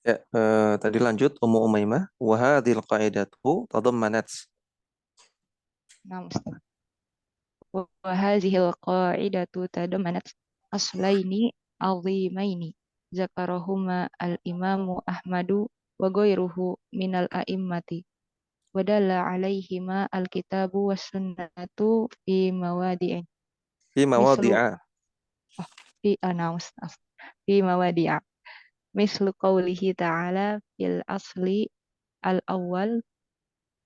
Ya, tadi lanjut Ummu Umaymah. Wa hadhil qa'idatu tadammanat. Nah, Ustaz. Wa hadhil qa'idatu tadammanat aslaini azimaini zakarahuma al-imamu Ahmadu wa ghairuhu minal a'immati wa dalla alaihima al-kitabu was sunnatu fi mawadi'in Fi mislu mawadhi'a. fi announce fi mawadi'a mislu qawlihi ta'ala fil asli al-awwal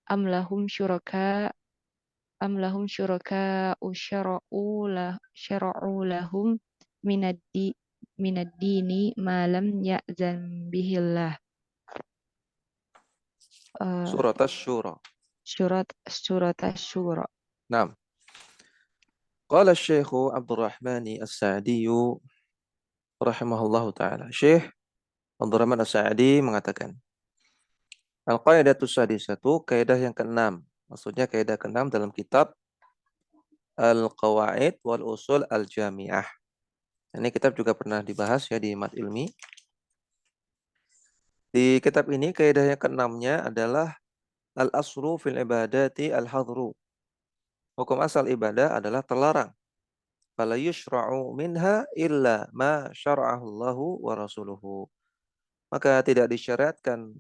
am lahum syuraka syara'u lahum minad-di minad-dini ma lam ya'zan bihillah. Eh, Surat Asy-Syura. surat asy-syura. Naam. Qala Syekh Abdul Rahman As-Sa'di rahimahullahu taala. Syekh Abdul Rahman As-Sa'di mengatakan, Al-qaidatu sadisatu, kaidah yang keenam. Maksudnya kaidah keenam dalam kitab Al-Qawaid wal Usul Al-Jami'ah. Ini kitab juga pernah dibahas ya di Mat Ilmi. Di kitab ini kaidah yang keenamnya adalah al-aslu fil ibadati al-hadru. Hukum asal ibadah adalah terlarang. Fala yushra'u minha illa ma syara'ahu Allahu wa rasuluhu. Maka tidak disyariatkan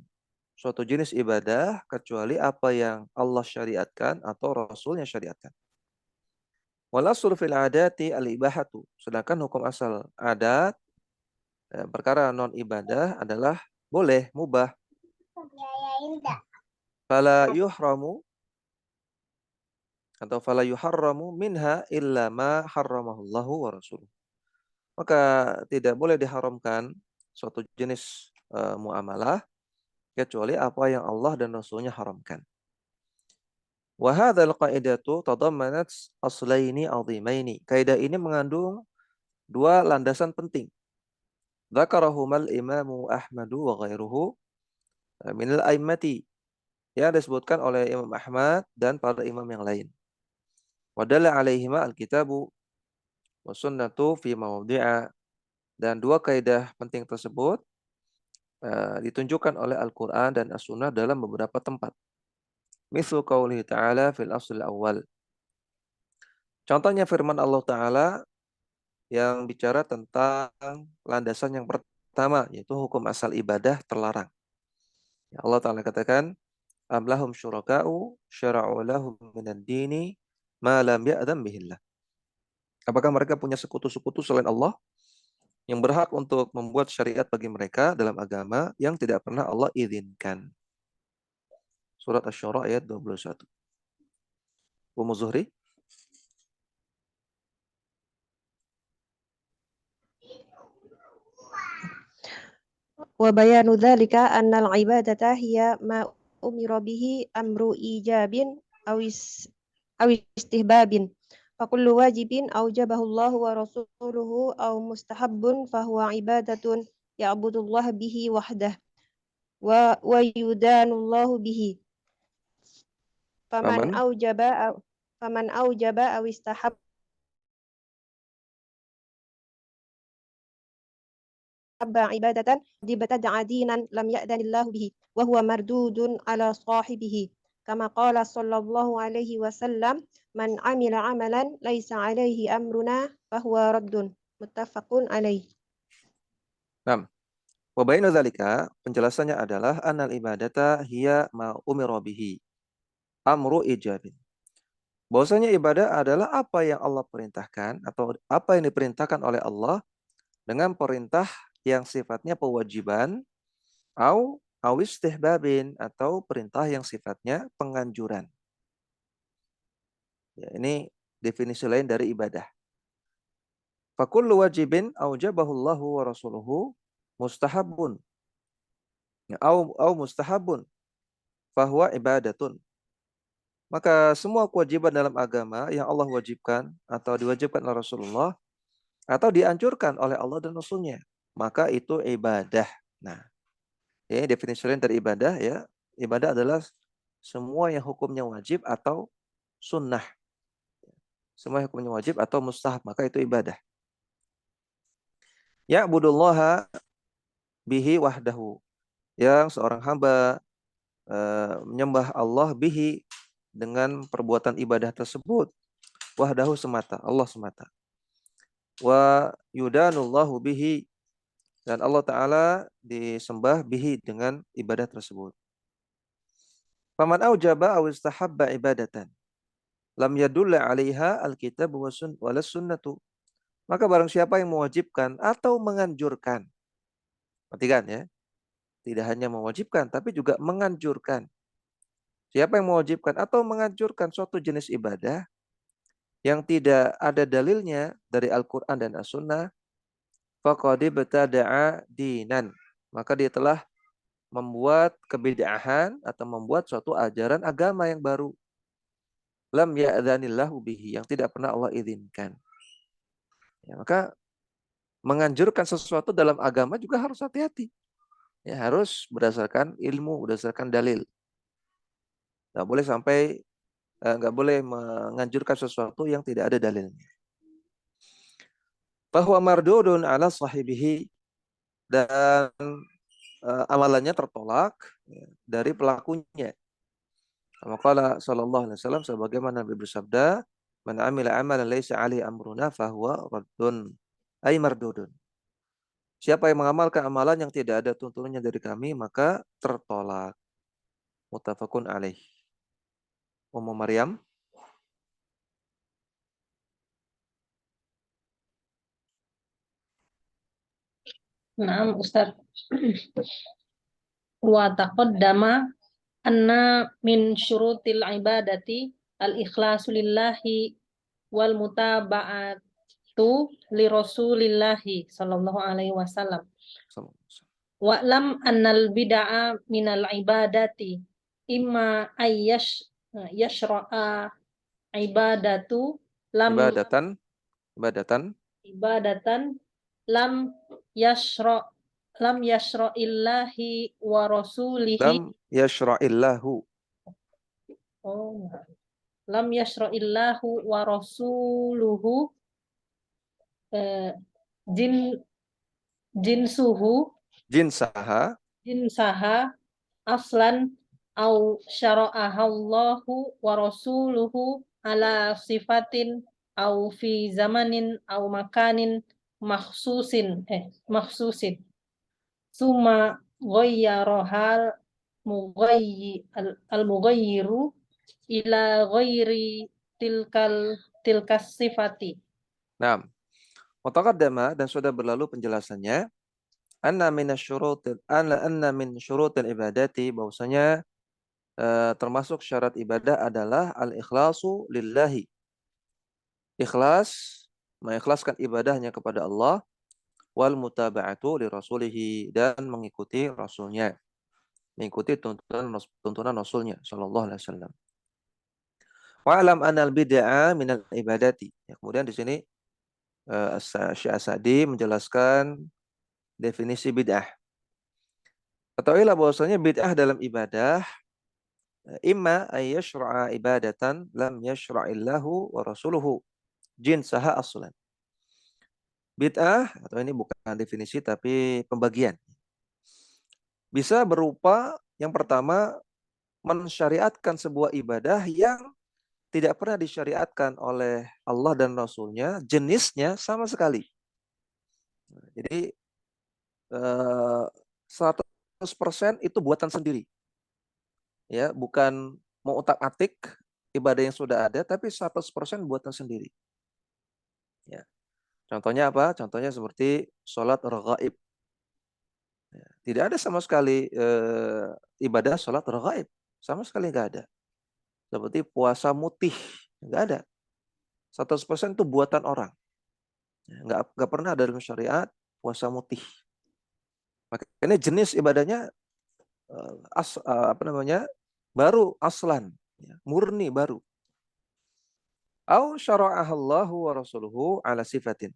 suatu jenis ibadah kecuali apa yang Allah syariatkan atau Rasulnya syariatkan. Wal aslu fil adati al-ibahatu. Sedangkan hukum asal adat, perkara non ibadah adalah boleh, mubah. Fala yuhramu atau fala yuharramu minha illa ma harramahullahu wa rasuluh. Maka tidak boleh diharamkan suatu jenis muamalah kecuali apa yang Allah dan Rasulnya haramkan. Wa hadzal qaidatu tadammanat aslaini azimaini. Kaidah ini mengandung dua landasan penting. Dzakarahumal Imamu Ahmadu wa ghairuhu minal a'immati. Yang disebutkan oleh Imam Ahmad dan para imam yang lain. Wa dalla alaihima al-kitabu wa sunnatu fi mawdi'a. Dan dua kaidah penting tersebut ditunjukkan oleh Al-Quran dan As-Sunnah dalam beberapa tempat. Misal qaulihi ta'ala fil asl awal. Contohnya firman Allah Ta'ala yang bicara tentang landasan yang pertama, yaitu hukum asal ibadah terlarang. Ya, Allah Ta'ala katakan, Am lahum syuraka'u syara'u lahum minad dini ma lam ya'dam bihillah. Apakah mereka punya sekutu-sekutu selain Allah yang berhak untuk membuat syariat bagi mereka dalam agama yang tidak pernah Allah izinkan? Surat Asy-Syura ayat 21. Ummu Zuhri. Wa bayanu dzalika annal ibadata hiya ma umira bihi amru ijabin aw istihbabin. Fa kullu wajibin aujabahu Allah wa rasuluhu aw mustahabbun fa huwa ibadatun ya'budullah bihi wahdah wa yudanullahu bihi. Faman Aman. aujaba aw istahabba ibadatan dibtada'a dinan lam ya'danillahu bihi wa huwa mardudun ala sahibihi kama qala sallallahu alaihi wasallam man amila amalan laisa alaihi amruna fahuwa raddun muttafaqun alaihi. Nah, wa bainu dzalika, penjelasannya adalah annal ibadata hiya ma umira bihi amru ijabin. Bahwasanya ibadah adalah apa yang Allah perintahkan atau apa yang diperintahkan oleh Allah dengan perintah yang sifatnya kewajiban au istihbabin atau perintah yang sifatnya penganjuran. Ya, ini definisi lain dari ibadah. Fakullu wajibin aujabahu Allahu wa rasuluhu mustahabun. Ya, au mustahabun fahuwa ibadatun. Maka semua kewajiban dalam agama yang Allah wajibkan atau diwajibkan oleh Rasulullah atau dianjurkan oleh Allah dan Rasulnya, maka itu ibadah. Nah, ini definisi lain dari ibadah ya. Ibadah adalah semua yang hukumnya wajib atau sunnah. Semua yang hukumnya wajib atau mustahab, maka itu ibadah. Ya'budullaha bihi wahdahu. yang seorang hamba menyembah Allah bihi dengan perbuatan ibadah tersebut wahdahu semata, Allah semata. Wa yudanullahu bihi, dan Allah Ta'ala disembah bihi dengan ibadah tersebut. Faman aujaba aw istahabba ibadatan lam yadulla 'alaiha alkitab walas sunnatu. Maka barang siapa yang mewajibkan atau menganjurkan. Perhatikan ya, tidak hanya mewajibkan tapi juga menganjurkan. Siapa yang mewajibkan atau menganjurkan suatu jenis ibadah yang tidak ada dalilnya dari Al-Qur'an dan As-Sunnah, faqad ibtada'a dinan. Maka dia telah membuat kebid'ahan atau membuat suatu ajaran agama yang baru. Lam ya'dzanillahu bihi, yang tidak pernah Allah izinkan. Ya, maka menganjurkan sesuatu dalam agama juga harus hati-hati. Ya, harus berdasarkan ilmu, berdasarkan dalil. Nggak boleh menganjurkan sesuatu yang tidak ada dalilnya. Bahwa mardudun ala sahibihi, dan amalannya tertolak ya, dari pelakunya. Maka sallallahu alaihi wasallam sebagaimana Nabi bersabda, "Man 'amila 'amalan laisa 'alaihi amruna fahuwa raddun." Ay mardudun. Siapa yang mengamalkan amalan yang tidak ada tuntunannya dari kami, maka tertolak. Muttafaqun alaih. Ummu Maryam. Naam Ustaz. Wa taqaddama anna min syurutil ibadati al-ikhlasu lillahi wal mutaba'atu li Rasulillahi sallallahu alaihi wasallam. Wa'lam annal bid'a minal ibadati imma yashra'a ibadatu Ibadatan lam yashra'illahi wa rasulihi. lam yashra'illahu. Oh, lam yashra'illahu wa rasuluhu jinsaha aslan au syara'ahallahu wa rasuluhu ala sifatin au fi zamanin au makanin makhsusin summa ghayyarahal al-mughayyiru ila ghairi tilkas sifati. Nah, mutaqaddama, dan sudah berlalu penjelasannya, anna min syurutil ibadati, bahwasanya termasuk syarat ibadah adalah al-ikhlasu lillahi. Ikhlas, mengikhlaskan ibadahnya kepada Allah, wal mutaba'atu li rasulihi, dan mengikuti rasulnya, mengikuti tuntunan rasulnya sallallahu alaihi wasallam. Wa'lam anal bid'a minal ibadati. Ya, kemudian di sini Syekh As-Sa'di menjelaskan definisi bid'ah. Ketahuilah bahwasanya bid'ah dalam ibadah imma ay yashra'a ibadatan lam yashra'illahu wa rasuluhu jinsaha aslan. Bid'ah, atau ini bukan definisi tapi pembagian, bisa berupa yang pertama mensyariatkan sebuah ibadah yang tidak pernah disyariatkan oleh Allah dan Rasulnya, jenisnya sama sekali. Jadi 100% itu buatan sendiri. Ya, bukan mau utak-atik ibadah yang sudah ada, tapi 100% buatan sendiri. Ya. Contohnya apa? Contohnya seperti sholat raghaib. Ya, tidak ada sama sekali ibadah sholat raghaib. Sama sekali nggak ada. Seperti puasa mutih. Nggak ada. 100% itu buatan orang. Ya, nggak pernah ada dalam syariat puasa mutih. Makanya jenis ibadahnya baru aslan, ya, murni baru. Au syara'ahallahu wa rasuluhu ala sifatin.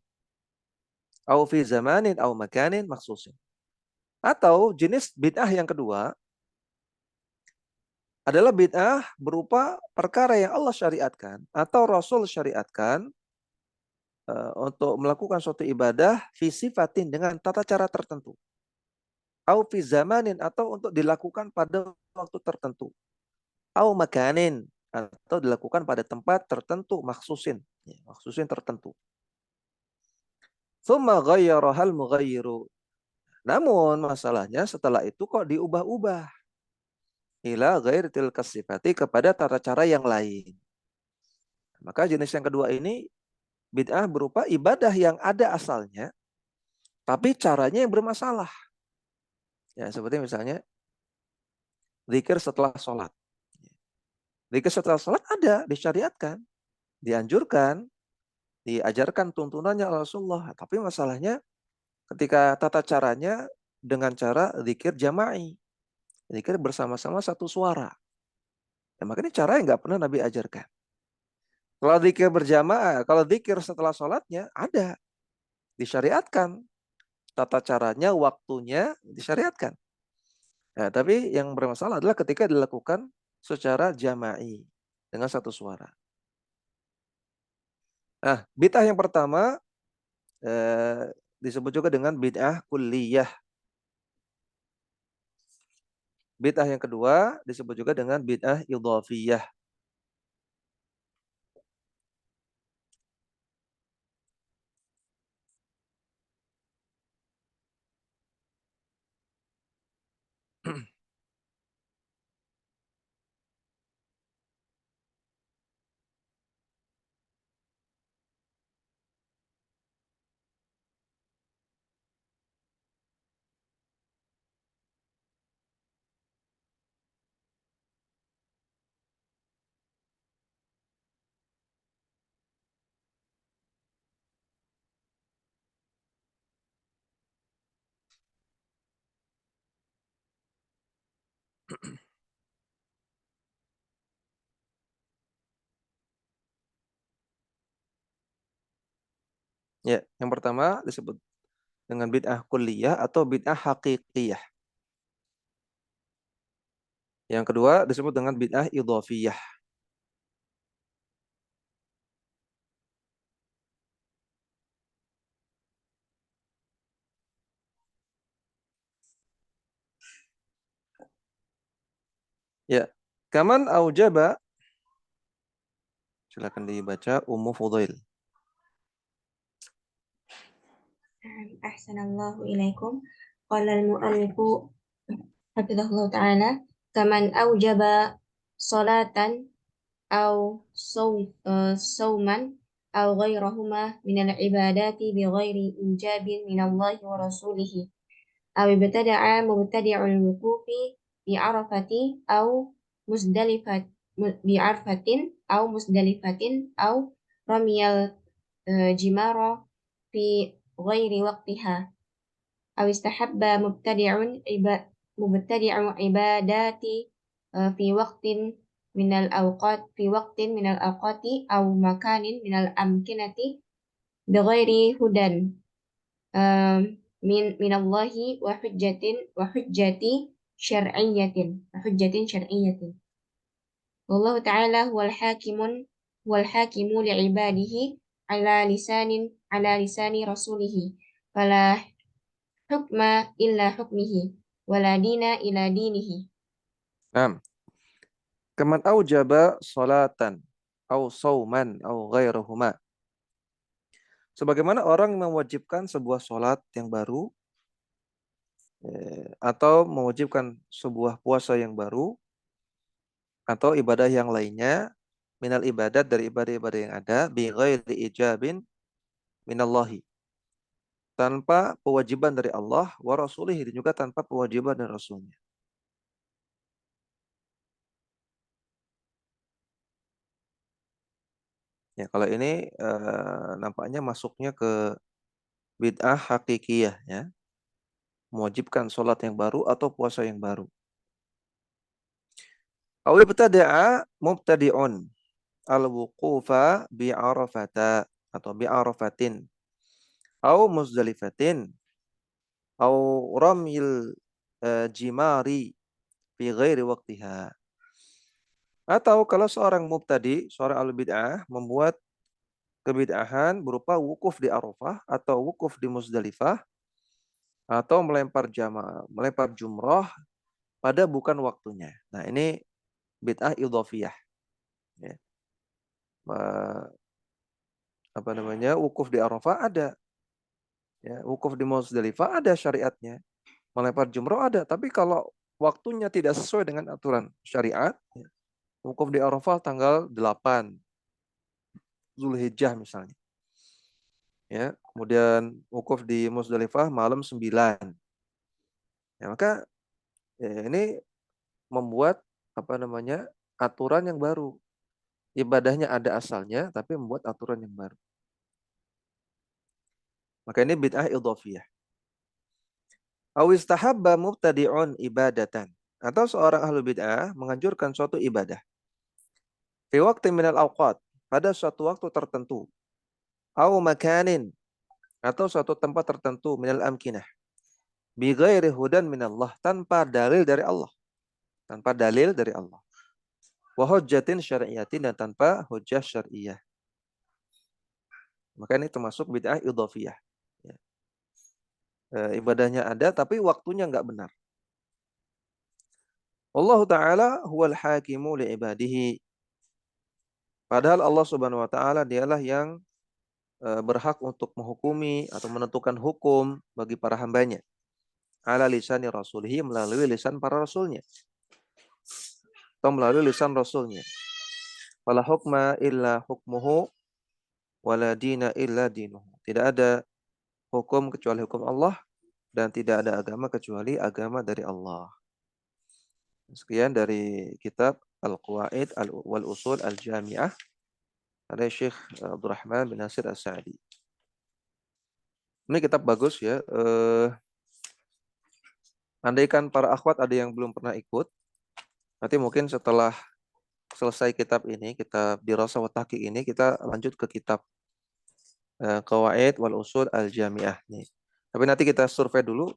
Au fi zamanin au makanin makhsusin. Atau jenis bid'ah yang kedua adalah bid'ah berupa perkara yang Allah syariatkan atau Rasul syariatkan untuk melakukan suatu ibadah fi sifatin, dengan tata cara tertentu. au fi zamanin, atau untuk dilakukan pada waktu tertentu, au makanin, atau dilakukan pada tempat tertentu, maksusin, ya, maksusin tertentu. Tsumma ghayyarahal mughayyiru. Namun masalahnya setelah itu kok diubah-ubah ila ghairi tilkas sifati, kepada tata cara yang lain. Maka jenis yang kedua ini bid'ah berupa ibadah yang ada asalnya, tapi caranya yang bermasalah. Ya, seperti misalnya zikir setelah sholat. Zikir setelah sholat ada, disyariatkan, dianjurkan, diajarkan tuntunannya Rasulullah. Tapi masalahnya ketika tata caranya dengan cara zikir jama'i, zikir bersama-sama satu suara. Ya, makanya cara yang nggak pernah Nabi ajarkan. Kalau zikir berjamaah, kalau zikir setelah sholatnya ada, disyariatkan. Tata caranya, waktunya disyariatkan. Nah, tapi yang bermasalah adalah ketika dilakukan secara jama'i dengan satu suara. Nah, bid'ah yang pertama disebut juga dengan bid'ah kulliyah. Bid'ah yang kedua disebut juga dengan bid'ah idhafiyah. Ya, yang pertama disebut dengan bid'ah kulliyah atau bid'ah haqiqiyah. Yang kedua disebut dengan bid'ah idhafiyah. Ya, kaman aujaba, silakan dibaca Ummu Fudail. Ahsanallahu ilaikum. Qala al-mu'allifu hafizahullah ta'ala kaman aujaba salatan au sauman au ghairahuma minal ibadati bi ghairi ijabin minallahi wa rasulihi au ibtada'a mubtadi'ul wuqufi bi arafati au musdalifat bi arfatin au musdalifatin au ramiyal jimara fi ghairi waqtiha aw istahabba mubtadi'u ibadati fi waqtin minal awqati aw makanin minal amkinati bighairi hudan minallahi wa hujjatin syar'iyyatin wallahu ta'ala huwal hakimu li'ibadihi ala lisani rasulihi fala hukma illa hukmihi wala dina ila dinihi. Nah, kaman aujaba salatan au sauman au ghairahuma. Sebagaimana orang mewajibkan sebuah salat yang baru atau mewajibkan sebuah puasa yang baru atau ibadah yang lainnya minal ibadat, dari ibadah-ibadah yang ada bi ghairi ijabin minallahi, tanpa kewajiban dari Allah wa rasulih, dan juga tanpa kewajiban dari Rasulnya. Ya, kalau ini nampaknya masuknya ke bid'ah hakikiyah, ya, mewajibkan sholat yang baru atau puasa yang baru. Aw ibtada'a mubtadi'un al-wuqufa bi arafata atau bi arafatin au muzdalifatin au ramil jimari fi ghairi waqtiha. Atau kalau seorang mubtadi, seorang al-bid'ah membuat kebid'ahan berupa wukuf di Arafah atau wukuf di Muzdalifah atau melempar jumroh pada bukan waktunya. Nah, ini bid'ah idhofiyah. Ya. Wukuf di Arafah ada. Ya, wukuf di Muzdalifah ada syariatnya. Melempar jumroh ada. Tapi kalau waktunya tidak sesuai dengan aturan syariat, ya, wukuf di Arafah tanggal 8 Zulhijjah misalnya. Ya, kemudian wukuf di Muzdalifah malam 9. Ya, maka ini membuat aturan yang baru. Ibadahnya ada asalnya, tapi membuat aturan yang baru. Maka ini bid'ah idhofiyah. Awistahabba mubtadi'un ibadatan. Atau seorang ahlu bid'ah menganjurkan suatu ibadah. Fi waqti minal awqat. Pada suatu waktu tertentu. Au makanin. Atau suatu tempat tertentu minal amkinah. Bi ghairi hudan minallah. Tanpa dalil dari Allah. Tanpa dalil dari Allah. Wa hujjatin syar'iyatin, dan tanpa hujjah syar'iyah. Maka ini termasuk bid'ah idhofiyah. Ya. Ibadahnya ada tapi waktunya nggak benar. Allah Ta'ala huwal hakimu li'ibadihi. Padahal Allah Subhanahu wa Ta'ala dialah yang berhak untuk menghukumi atau menentukan hukum bagi para hambanya. Ala lisani rasulihi, melalui lisan para rasulnya. Atau melalui lisan rasulnya. Fala hukma illa hukmuhu, wala dina illa dinuhu. Tidak ada hukum kecuali hukum Allah, dan tidak ada agama kecuali agama dari Allah. Sekian dari kitab Al-Qawaid wal Usul Al-Jami'ah dari Syekh Abdurrahman bin Nasir As-Sa'di. Ini kitab bagus ya. Andaikan para akhwat ada yang belum pernah ikut, nanti mungkin setelah selesai kitab ini, kitab Dirasah wa Tahqiq ini, kita lanjut ke kitab Qawaid wal Usul Al-Jami'ah nih. Tapi nanti kita survei dulu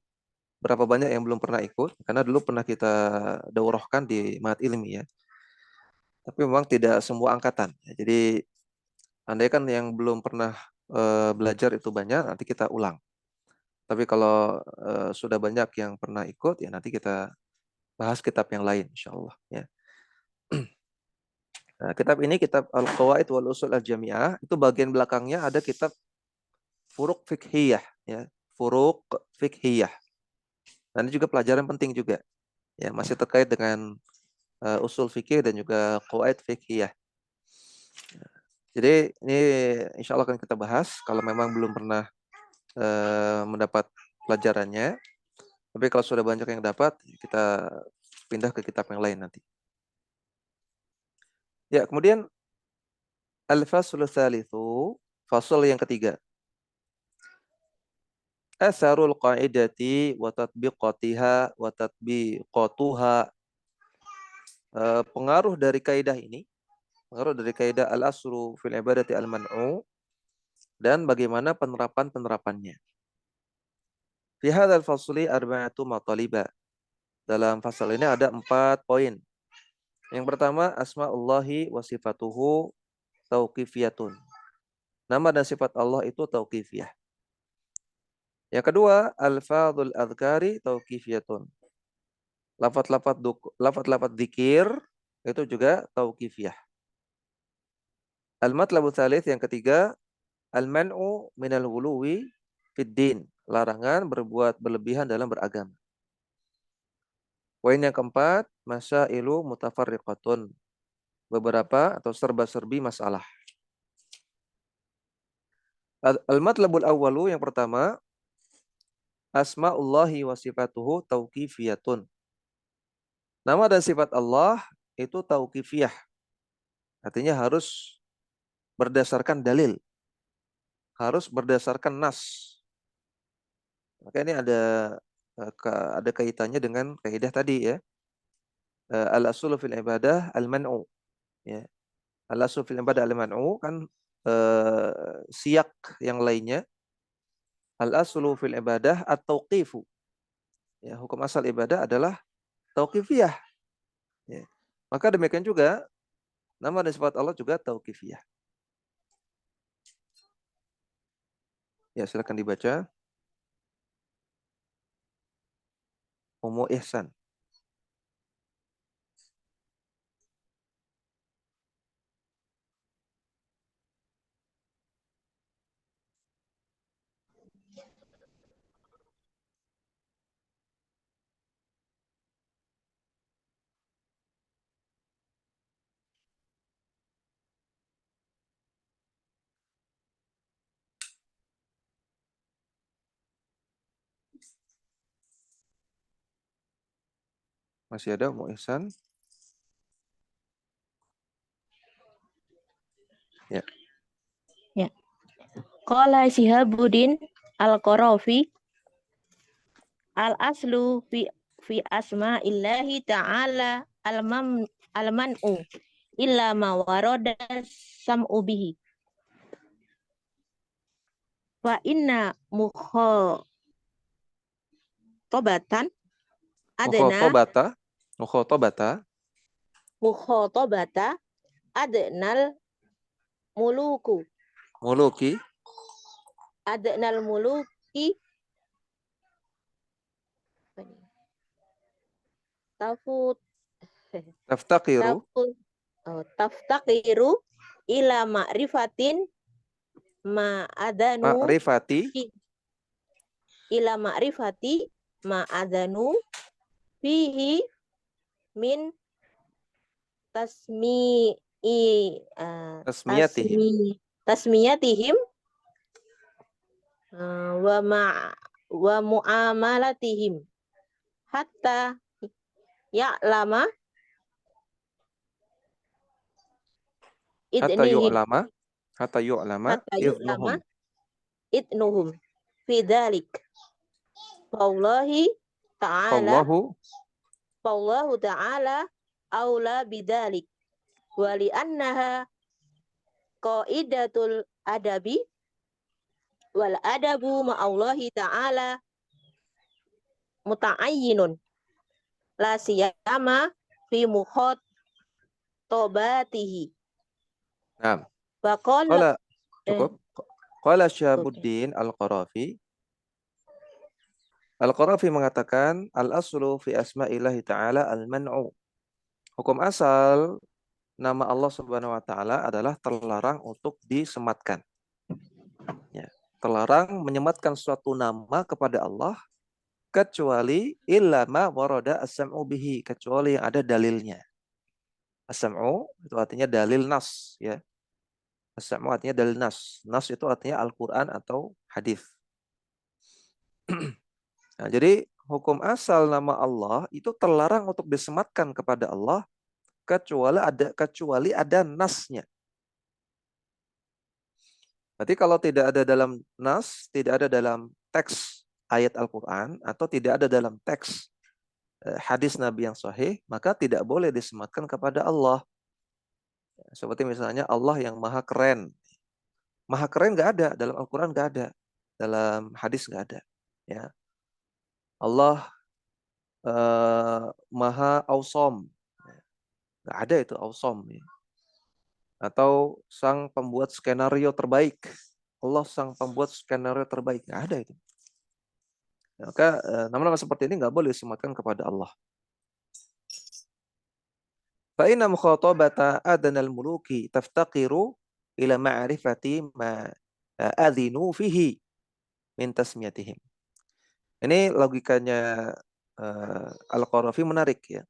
berapa banyak yang belum pernah ikut, karena dulu pernah kita daurahkan di Mahat Ilmi ya. Tapi memang tidak semua angkatan. Jadi andaikan yang belum pernah belajar itu banyak, nanti kita ulang. Tapi kalau sudah banyak yang pernah ikut, ya nanti kita bahas kitab yang lain insyaallah ya. Nah, kitab ini kitab Al-Qawaid wal Usul Al-Jami'ah, itu bagian belakangnya ada kitab Furuq Fiqhiyah ya, Furuq Fiqhiyah. Dan ini juga pelajaran penting juga. Ya, masih terkait dengan usul fikih dan juga qawaid fiqhiyah. Jadi ini insya Allah akan kita bahas kalau memang belum pernah mendapat pelajarannya. Tapi kalau sudah banyak yang dapat, kita pindah ke kitab yang lain nanti. Ya, kemudian al-faslu tsalitsu, fasal yang ketiga. Asarul qaidati wa tatbiqatiha wa tatbiqatuha. Pengaruh dari kaidah ini, pengaruh dari kaidah al-asru fil ibadati al-man'u, dan bagaimana penerapan-penerapannya. Fi hadzal fasli arba'atu mataliba. Dalam fasal ini ada 4 poin. Yang pertama, asma'ullahi wa sifatuhu tauqifiyatun. Nama dan sifat Allah itu tauqifiyah. Yang kedua, alfadzul adzkari tauqifiyatun. Lafaz-lafaz dzikir itu juga tauqifiyah. Al-matlabu tsalits, yang ketiga, al-man'u minal ghuluwi fid din. Larangan berbuat berlebihan dalam beragama. Poin yang keempat, masailu mutafarriqatun. Beberapa atau serba-serbi masalah. Al-matlabul awwalu, yang pertama, asma'ullahi wa sifatuhu tauqifiyatun. Nama dan sifat Allah itu tauqifiyah. Artinya harus berdasarkan dalil. Harus berdasarkan nas. Maka ini ada kaitannya dengan kaidah tadi ya. Al-aslu fil ibadah al-man'u. Ya. Al-aslu fil ibadah al-man'u kan siyak yang lainnya. Al-aslu fil ibadah at-tauqifu. Ya, hukum asal ibadah adalah tauqifiyah. Ya. Maka demikian juga nama dan sifat Allah juga tauqifiyah. Ya, silakan dibaca. Ummu Ihsan. Masih ada Ummu Ihsan? Ya. Ya. Qala Syihabuddin Al-Qarafi al-aslu fi asma'illahi ta'ala al-man'u illa ma warada sam'u bihi. Fa inna mukhatabatan adna mukhatabata adnal muluki adnal muluki tafut taftaqiru taftaqiru ila ma'rifatin ma'adanu ma'rifati ila ma'rifati ma'adanu fihi min tasmiyatihim tasmiyatihim wa muamalatihim hatta ya'lama hatta yu'lama idnuhum fi dzalik Wallahu ta'ala aula bidzalik wa li annaha qaidatul adabi wal adabu ma'allahi ta'ala muta'ayyinun la siyama fi mukhatabatihi. Nah, Faqala cukup. Qala Syihabuddin Al-Qarafi mengatakan al-aslu fi asma'illahi ta'ala al-man'u. Hukum asal nama Allah Subhanahu wa taala adalah terlarang untuk disematkan. Ya, terlarang menyematkan suatu nama kepada Allah kecuali illa ma warada as-sam'u bihi, kecuali yang ada dalilnya. As-sam'u itu artinya dalil nas, ya. As-sam'u artinya dalil nas. Nas itu artinya Al-Qur'an atau hadis. Nah, jadi hukum asal nama Allah itu terlarang untuk disematkan kepada Allah kecuali ada nasnya. Berarti kalau tidak ada dalam nas, tidak ada dalam teks ayat Al-Qur'an atau tidak ada dalam teks hadis Nabi yang sahih, maka tidak boleh disematkan kepada Allah. Seperti misalnya Allah yang maha keren. Maha keren nggak ada dalam Al-Qur'an, nggak ada, dalam hadis nggak ada. Ya. Allah maha awesome. Nggak ada itu awesome. Ya. Atau sang pembuat skenario terbaik. Allah sang pembuat skenario terbaik. Nggak ada itu. Maka nama-nama seperti ini nggak boleh disematkan kepada Allah. Fa inna mukhatabata adanal muluki taftaqiru ila ma'rifati ma adhinu fihi min tasmiyatihim. Ini logikanya Al-Qarafi menarik, ya.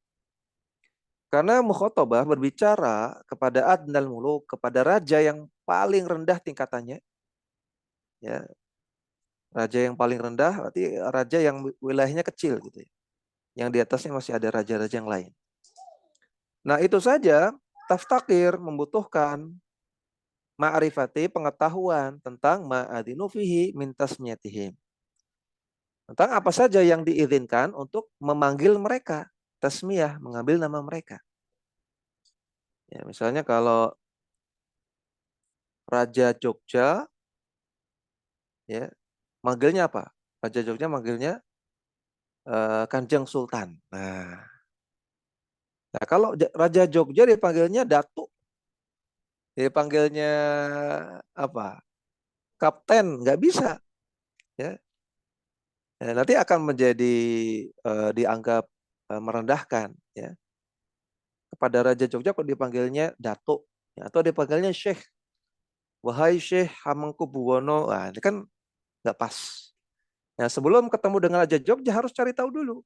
Karena mukhatabah berbicara kepada adnal muluk, kepada raja yang paling rendah tingkatannya. Ya. Raja yang paling rendah berarti raja yang wilayahnya kecil gitu, ya. Yang di atasnya masih ada raja-raja yang lain. Nah, itu saja taftakir membutuhkan ma'rifati, pengetahuan tentang ma'adinu fihi min tasmiyatihim. Tentang apa saja yang diizinkan untuk memanggil mereka. Tasmiyah, mengambil nama mereka. Ya, misalnya kalau Raja Jogja, ya, manggilnya apa? Raja Jogja manggilnya Kanjeng Sultan. Nah, kalau Raja Jogja dipanggilnya Datuk, dipanggilnya apa? Kapten, nggak bisa. Ya. nanti akan menjadi dianggap merendahkan, ya. Kepada Raja Jogja kalau dipanggilnya Datuk, ya, atau dipanggilnya Syekh. Wahai Syekh Hamengkubuwono, nah, ini kan nggak pas. Nah, sebelum ketemu dengan Raja Jogja harus cari tahu dulu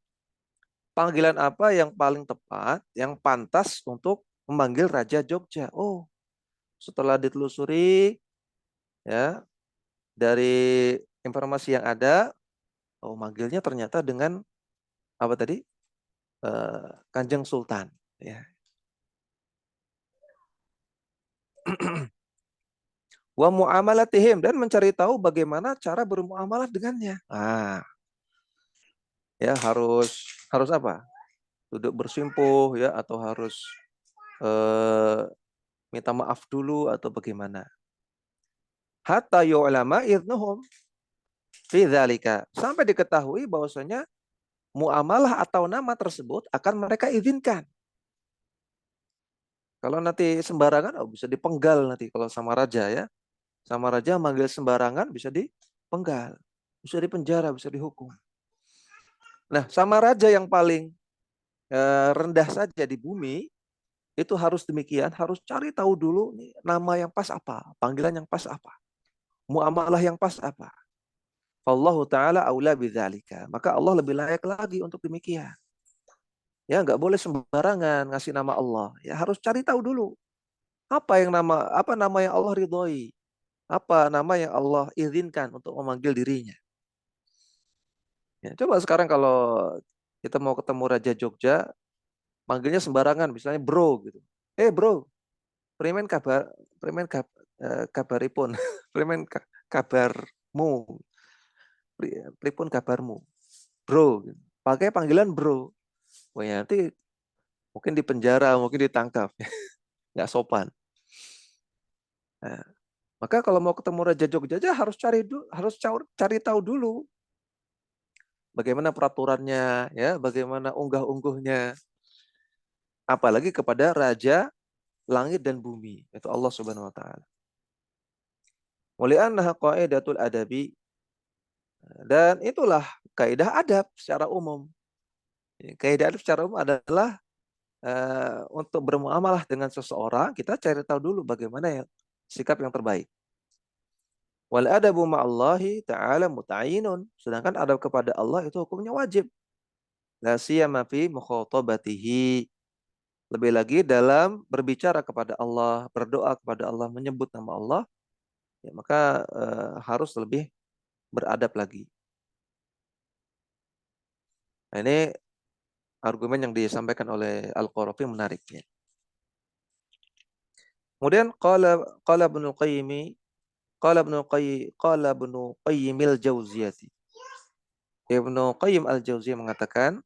panggilan apa yang paling tepat, yang pantas untuk memanggil Raja Jogja. Oh, setelah ditelusuri, ya, dari informasi yang ada, oh, manggilnya ternyata dengan apa tadi? Kanjeng Sultan, ya. Wa muamalatihim, dan mencari tahu bagaimana cara bermuamalah dengannya. Ah, ya, harus apa? Duduk bersimpuh, ya, atau harus minta maaf dulu atau bagaimana? Hatta yu'lama idnuhum fi dzalika, sampai diketahui bahwasanya muamalah atau nama tersebut akan mereka izinkan. Kalau nanti sembarangan, oh, bisa dipenggal nanti kalau sama raja, ya. Sama raja manggil sembarangan bisa dipenggal, bisa dipenjara, bisa dihukum. Nah, sama raja yang paling rendah saja di bumi itu harus demikian, harus cari tahu dulu nih, nama yang pas apa, panggilan yang pas apa, muamalah yang pas apa. Allahu ta'ala aula bidzalika. Maka Allah lebih layak lagi untuk demikian. Ya, nggak boleh sembarangan ngasih nama Allah. Ya, harus cari tahu dulu. Apa nama yang Allah ridhoi? Apa nama yang Allah izinkan untuk memanggil dirinya? Ya, coba sekarang kalau kita mau ketemu Raja Jogja, manggilnya sembarangan, misalnya bro gitu. Bro, primen kabaripun, primen kabarmu, pripun kabarmu, bro. Pakai panggilan bro. Wah, ya, nanti mungkin di penjara, mungkin ditangkap, nggak sopan. Nah, maka kalau mau ketemu Raja Jogja harus cari tahu dulu bagaimana peraturannya, ya, bagaimana unggah-ungguhnya. Apalagi kepada Raja langit dan bumi, itu Allah Subhanahu wa taala. Wali'annaha qaidatul adabi, dan itulah kaidah adab secara umum. Kaidah adab secara umum adalah untuk bermuamalah dengan seseorang, kita cari tahu dulu bagaimana ya sikap yang terbaik. Wal adabu ma'allahi ta'ala muta'ayinun. Sedangkan adab kepada Allah itu hukumnya wajib. La siyama fi mukhatabatihi. Lebih lagi dalam berbicara kepada Allah, berdoa kepada Allah, menyebut nama Allah, ya, maka harus lebih beradab lagi. Nah, ini argumen yang disampaikan oleh Al-Qarafi menariknya. Kemudian qala Ibnu Qayyim al-Jauziyah. Ibnu Qayyim al-Jauziyah mengatakan,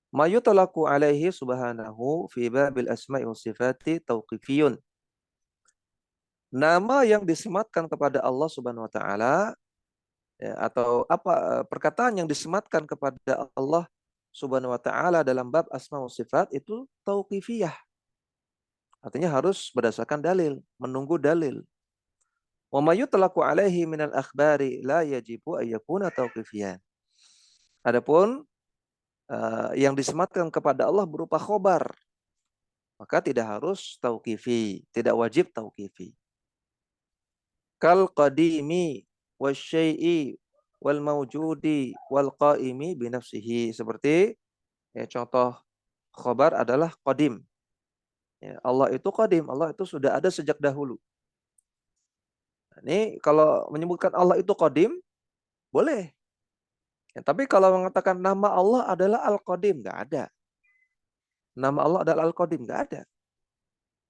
ma yutlaqu alaihi subhanahu fi babil asma'i was sifati tauqifiyun. Nama yang disematkan kepada Allah Subhanahu wa taala, ya, atau apa perkataan yang disematkan kepada Allah Subhanahu wa taala dalam bab asma wa sifat itu tauqifiyah. Artinya harus berdasarkan dalil, menunggu dalil. Wa ma yutlaqu alaihi minal akhbari la yajibu ay yakuna tauqifiyan. Adapun yang disematkan kepada Allah berupa khobar, maka tidak harus tauqifi, tidak wajib tauqifi. Kal qadimi wasyai'i wal mawjudi wal qaimi binafsihi. Seperti, ya, contoh khobar adalah qadim. Ya, Allah itu qadim, Allah itu sudah ada sejak dahulu. Nah, ini kalau menyebutkan Allah itu qadim, boleh. Ya, tapi kalau mengatakan nama Allah adalah Al-Qadim, nggak ada. Nama Allah adalah Al-Qadim, nggak ada.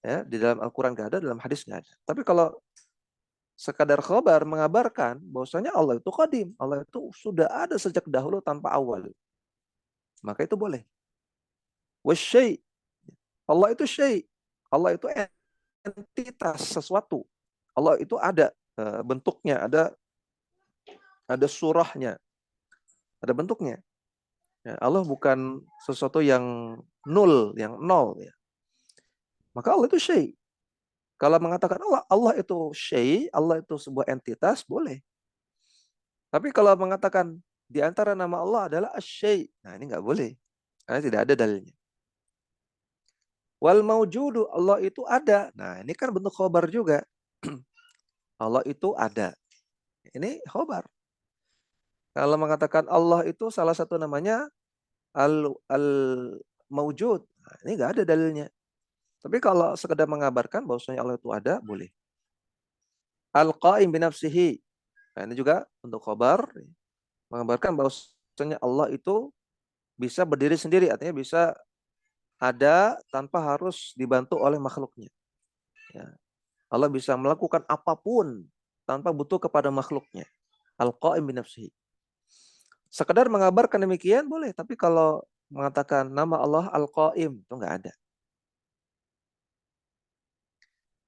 Ya, di dalam Al-Quran nggak ada, dalam hadis nggak ada. Tapi kalau sekadar khabar mengabarkan bahwasanya Allah itu qadim, Allah itu sudah ada sejak dahulu tanpa awal, maka itu boleh. Wasyai, Allah itu syai, Allah itu entitas, sesuatu. Allah itu ada bentuknya, ada surahnya, ada bentuknya. Ya, Allah bukan sesuatu yang nol, yang nol, ya. Maka Allah itu syai. Kalau mengatakan Allah itu syai, Allah itu sebuah entitas, boleh. Tapi kalau mengatakan di antara nama Allah adalah asy-syai', nah ini nggak boleh. Karena tidak ada dalilnya. Wal maujudu, Allah itu ada. Nah, ini kan bentuk khobar juga. Allah itu ada. Ini khobar. Kalau mengatakan Allah itu salah satu namanya al-maujud. Nah, ini nggak ada dalilnya. Tapi kalau sekedar mengabarkan bahwasanya Allah itu ada, boleh. Al-qaim binafsihi. Nah, ini juga untuk khobar. Mengabarkan bahwasanya Allah itu bisa berdiri sendiri. Artinya bisa ada tanpa harus dibantu oleh makhluknya. Ya. Allah bisa melakukan apapun tanpa butuh kepada makhluknya. Al-qaim binafsihi. Sekedar mengabarkan demikian boleh, tapi kalau mengatakan nama Allah Al-Qaim itu enggak ada.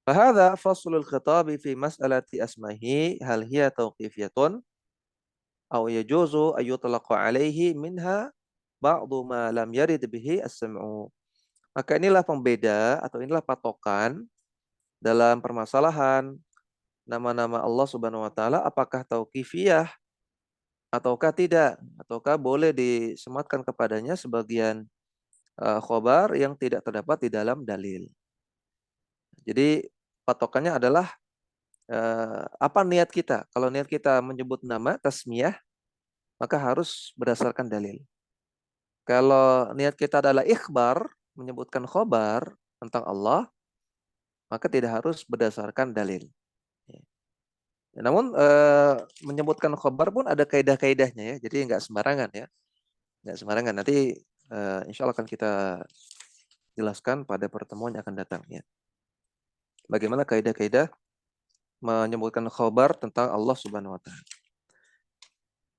Fahadha faslul khitabi fi mas'alati asmahi hal hiya tauqifiyatun aw yajuzu ayyutlaqa alaihi minha ba'du ma lam yarid bihi as-sam'u. Maka inilah pembeda atau inilah patokan dalam permasalahan nama-nama Allah Subhanahu wa taala apakah tauqifiyah ataukah tidak, ataukah boleh disematkan kepadanya sebagian khobar yang tidak terdapat di dalam dalil. Jadi patokannya adalah apa niat kita. Kalau niat kita menyebut nama tasmiyah, maka harus berdasarkan dalil. Kalau niat kita adalah ikhbar, menyebutkan khobar tentang Allah, maka tidak harus berdasarkan dalil. Namun menyebutkan khobar pun ada kaidah-kaidahnya ya. Jadi nggak sembarangan ya. Nggak sembarangan. Nanti insya Allah akan kita jelaskan pada pertemuan yang akan datang ya. Bagaimana kaidah-kaidah menyebutkan khobar tentang Allah Subhanahu wa taala.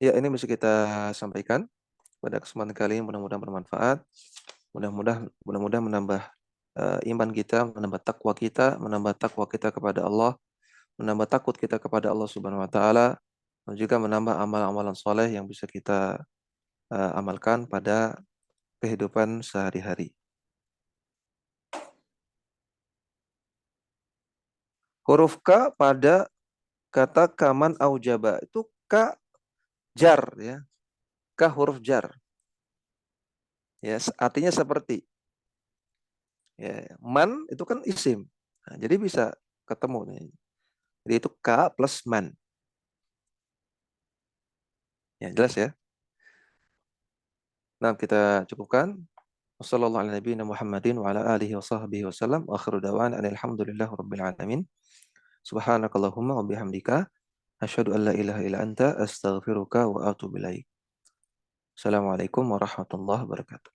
Ya, ini bisa kita sampaikan pada kesempatan kali ini, mudah-mudahan bermanfaat. Mudah-mudahan menambah iman kita, menambah takwa kita kepada Allah, menambah takut kita kepada Allah Subhanahu wa taala, dan juga menambah amalan-amalan soleh yang bisa kita amalkan pada kehidupan sehari-hari. Huruf K pada kata kaman aujaba itu K jar ya. K huruf jar. Ya, artinya seperti. Ya, man itu kan isim. Nah, jadi bisa ketemu nih. Jadi itu K plus man. Ya, jelas ya. Nah, kita cukupkan. Wassalamualaikum warahmatullahi wabarakatuh. Wa akhiru da'wana alhamdulillahi rabbil alamin. Subhanakallahumma wa bihamdika asyhadu an la ilaha illa anta astaghfiruka wa atubu ilaik. Assalamualaikum warahmatullahi wabarakatuh.